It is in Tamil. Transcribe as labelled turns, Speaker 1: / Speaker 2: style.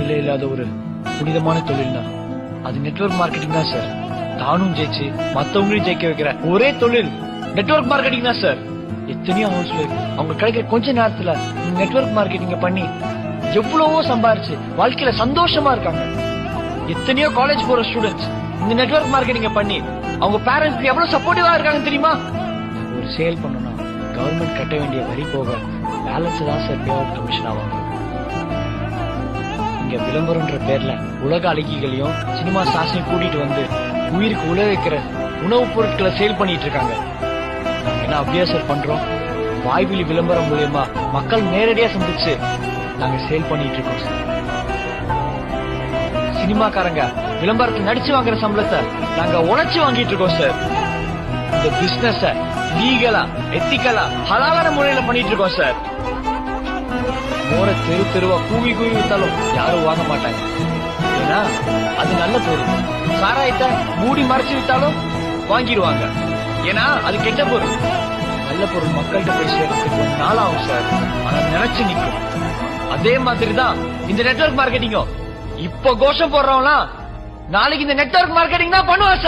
Speaker 1: எல்லை இல்லாத ஒரு புனிதமான தொழில்னா அது நெட்வொர்க் மார்க்கெட்டிங் தான் சார். தானும் ஜெயிச்சு மத்தவங்களையும் ஜெயிக்க வைக்கிற ஒரே தொழில் நெட்வொர்க் மார்க்கெட்டிங் தான் சார். எத்தனையோ ஹவுஸ் ஒய்ஃப் அவங்க கிடைக்கிற கொஞ்ச நேரத்துல நெட்வொர்க் மார்க்கெட்டிங் பண்ணி எவ்வளவோ சம்பாரிச்சு வாழ்க்கையில சந்தோஷமா இருக்காங்க. எத்தனையோ காலேஜ் போற ஸ்டூடெண்ட்ஸ் இந்த நெட்வொர்க் மார்க்கெட்டிங் பண்ணி அவங்க பேரண்ட்ஸ்க்கு எவ்வளவு சப்போர்ட்டிவா இருக்காங்க தெரியுமா? ஒரு சேல் பண்ணணும்னா கவர்மெண்ட் கட்ட வேண்டிய வரி போக பேலன்ஸ் தான் சார் பே அவுட் கமிஷன் ஆவாங்க. இங்க விளம்பரம்ன்ற பேர்ல உலக அழகிகளையும் சினிமா ஸ்டார்ஸையும் கூட்டிட்டு வந்து உயிருக்கு உழ வைக்கிற உணவுப் பொருட்களை சேல் பண்ணிட்டு இருக்காங்க. என்ன அப்படியே சார் பண்றோம்? வாய்வெளி விளம்பரம் மூலியமா மக்கள் நேரடியா சந்திச்சு நாங்க சேல் பண்ணிட்டு இருக்கோம் சார். சினிமாக்காரங்க விளம்பரத்தில் நடிச்சு வாங்குற சம்பளத்தை நாங்க உழைச்சு வாங்கிட்டு இருக்கோம் சார். இந்த பிசினஸ் லீகலா எத்திக்கலா ஹலாலான முறையில பண்ணிட்டு இருக்கோம் சார். மோர தெரு தெருவா கூவி கூவி வித்தாலும் யாரும் வாங்க மாட்டாங்க. ஏன்னா அது நல்ல பொருள். சாராயத்தை மூடி மறைச்சு வித்தாலும் வாங்கிடுவாங்க. ஏன்னா அது கெட்ட பொருள். நல்ல பொருள் மக்கள்கிட்ட போய் சேர்றதுக்கு நாளாகும் சார். ஆனா நினைச்சு நிற்கும். அதே மாதிரிதான் இந்த நெட்வொர்க் மார்க்கெட்டிங்கும். இப்ப கோஷம் போடுறவங்களாம் நாளைக்கு இந்த நெட்வொர்க் மார்க்கெட்டிங் தான் பண்ணுவான் சார்.